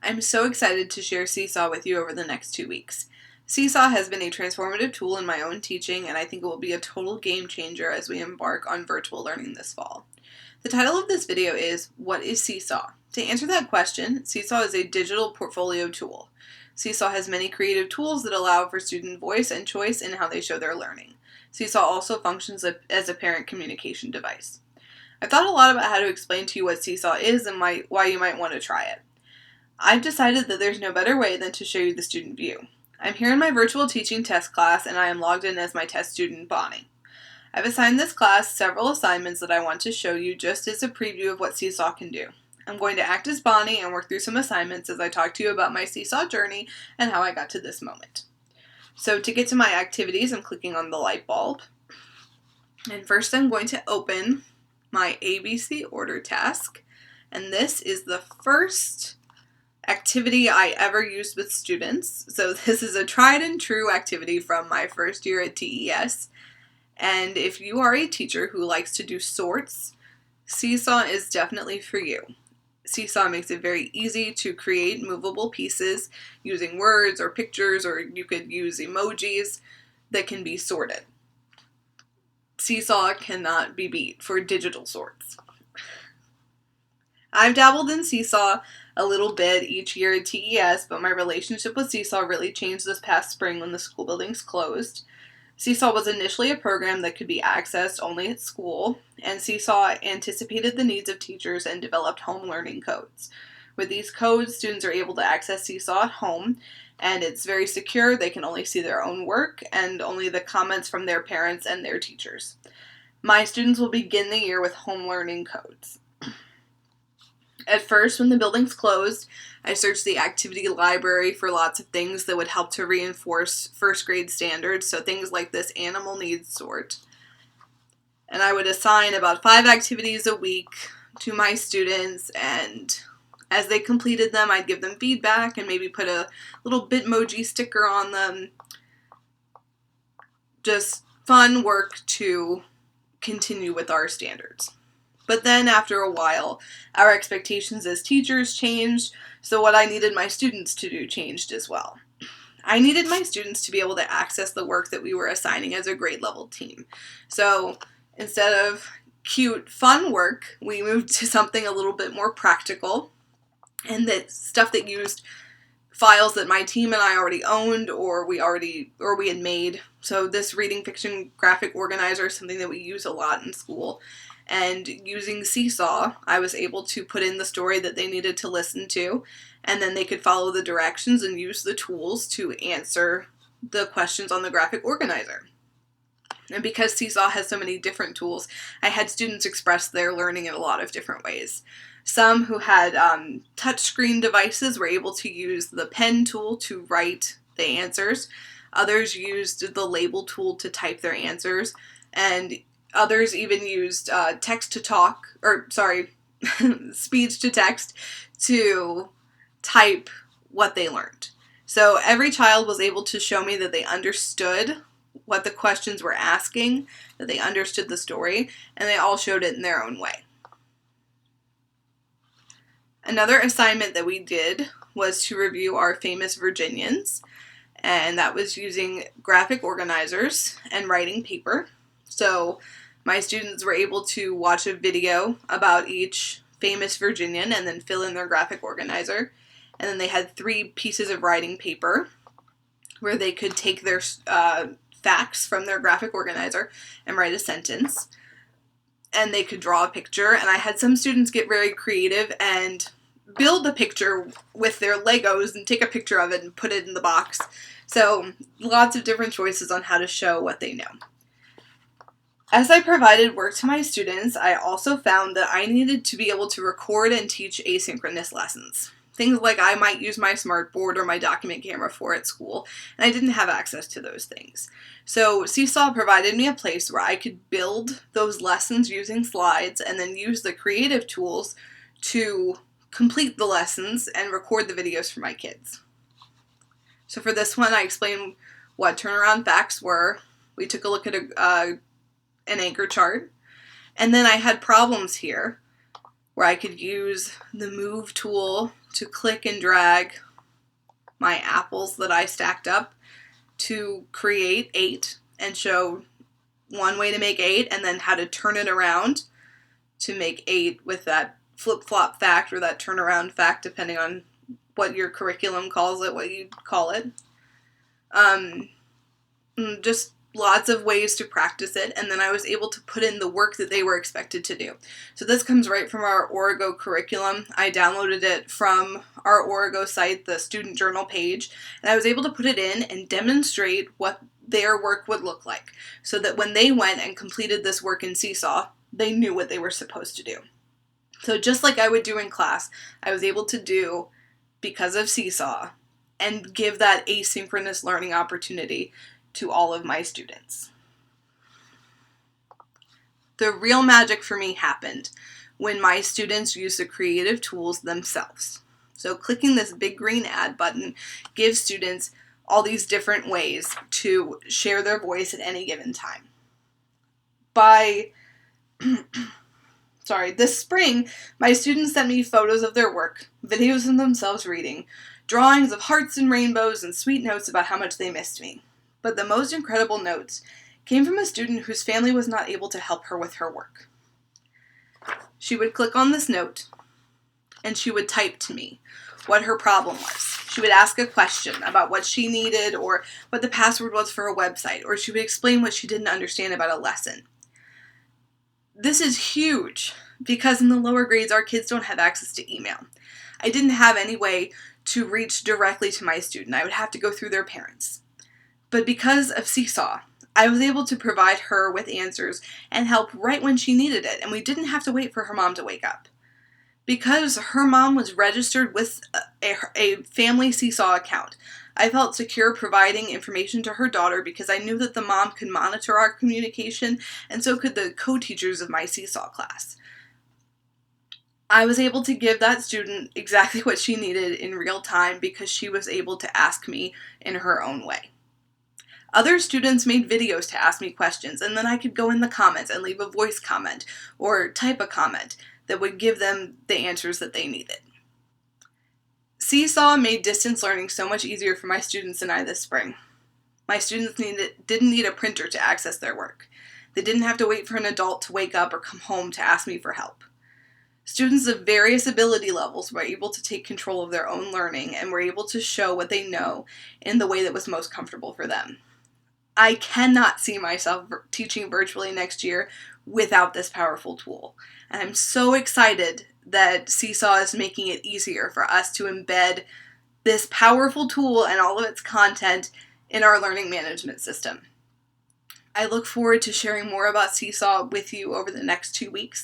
I'm so excited to share Seesaw with you over the next 2 weeks. Seesaw has been a transformative tool in my own teaching, and I think it will be a total game changer as we embark on virtual learning this fall. The title of this video is, What is Seesaw? To answer that question, Seesaw is a digital portfolio tool. Seesaw has many creative tools that allow for student voice and choice in how they show their learning. Seesaw also functions as a parent communication device. I've thought a lot about how to explain to you what Seesaw is and why you might want to try it. I've decided that there's no better way than to show you the student view. I'm here in my virtual teaching test class, and I am logged in as my test student, Bonnie. I've assigned this class several assignments that I want to show you just as a preview of what Seesaw can do. I'm going to act as Bonnie and work through some assignments as I talk to you about my Seesaw journey and how I got to this moment. So to get to my activities, I'm clicking on the light bulb. And first I'm going to open my ABC order task. And this is the first activity I ever used with students. So this is a tried and true activity from my first year at TES. And if you are a teacher who likes to do sorts, Seesaw is definitely for you. Seesaw makes it very easy to create movable pieces using words or pictures, or you could use emojis that can be sorted. Seesaw cannot be beat for digital sorts. I've dabbled in Seesaw a little bit each year at TES, but my relationship with Seesaw really changed this past spring when the school buildings closed. Seesaw was initially a program that could be accessed only at school, and Seesaw anticipated the needs of teachers and developed home learning codes. With these codes, students are able to access Seesaw at home, and it's very secure. They can only see their own work and only the comments from their parents and their teachers. My students will begin the year with home learning codes. At first, when the buildings closed, I searched the activity library for lots of things that would help to reinforce first grade standards, so things like this animal needs sort. And I would assign about 5 activities a week to my students, and as they completed them, I'd give them feedback and maybe put a little Bitmoji sticker on them. Just fun work to continue with our standards. But then after a while, our expectations as teachers changed, so what I needed my students to do changed as well. I needed my students to be able to access the work that we were assigning as a grade level team. So instead of cute, fun work, we moved to something a little bit more practical, and that stuff that used files that my team and I already owned or we had made. So this reading fiction graphic organizer is something that we use a lot in school. And using Seesaw, I was able to put in the story that they needed to listen to, and then they could follow the directions and use the tools to answer the questions on the graphic organizer. And because Seesaw has so many different tools, I had students express their learning in a lot of different ways. Some who had touchscreen devices were able to use the pen tool to write the answers. Others used the label tool to type their answers, and others even used speech to text to type what they learned. So every child was able to show me that they understood what the questions were asking, that they understood the story, and they all showed it in their own way. Another assignment that we did was to review our famous Virginians, and that was using graphic organizers and writing paper. So my students were able to watch a video about each famous Virginian and then fill in their graphic organizer. And then they had 3 pieces of writing paper where they could take their facts from their graphic organizer and write a sentence. And they could draw a picture. And I had some students get very creative and build a picture with their Legos and take a picture of it and put it in the box. So lots of different choices on how to show what they know. As I provided work to my students, I also found that I needed to be able to record and teach asynchronous lessons. Things like I might use my smartboard or my document camera for at school, and I didn't have access to those things. So Seesaw provided me a place where I could build those lessons using slides and then use the creative tools to complete the lessons and record the videos for my kids. So for this one, I explained what turnaround facts were. We took a look at an anchor chart, and then I had problems here where I could use the move tool to click and drag my apples that I stacked up to create 8 and show one way to make 8 and then how to turn it around to make 8 with that flip-flop fact or that turnaround fact, depending on what your curriculum calls it, what you call it. Just lots of ways to practice it, and then I was able to put in the work that they were expected to do. So this comes right from our Origo curriculum. I downloaded it from our Origo site, the student journal page, and I was able to put it in and demonstrate what their work would look like, so that when they went and completed this work in Seesaw, they knew what they were supposed to do. So just like I would do in class, I was able to do because of Seesaw and give that asynchronous learning opportunity to all of my students. The real magic for me happened when my students used the creative tools themselves. So clicking this big green add button gives students all these different ways to share their voice at any given time. This spring, my students sent me photos of their work, videos of themselves reading, drawings of hearts and rainbows, and sweet notes about how much they missed me. But the most incredible notes came from a student whose family was not able to help her with her work. She would click on this note, and she would type to me what her problem was. She would ask a question about what she needed or what the password was for a website, or she would explain what she didn't understand about a lesson. This is huge because in the lower grades, our kids don't have access to email. I didn't have any way to reach directly to my student. I would have to go through their parents. But because of Seesaw, I was able to provide her with answers and help right when she needed it, and we didn't have to wait for her mom to wake up. Because her mom was registered with a family Seesaw account, I felt secure providing information to her daughter because I knew that the mom could monitor our communication, and so could the co-teachers of my Seesaw class. I was able to give that student exactly what she needed in real time because she was able to ask me in her own way. Other students made videos to ask me questions, and then I could go in the comments and leave a voice comment or type a comment that would give them the answers that they needed. Seesaw made distance learning so much easier for my students and I this spring. My students didn't need a printer to access their work. They didn't have to wait for an adult to wake up or come home to ask me for help. Students of various ability levels were able to take control of their own learning and were able to show what they know in the way that was most comfortable for them. I cannot see myself teaching virtually next year without this powerful tool. And I'm so excited that Seesaw is making it easier for us to embed this powerful tool and all of its content in our learning management system. I look forward to sharing more about Seesaw with you over the next 2 weeks.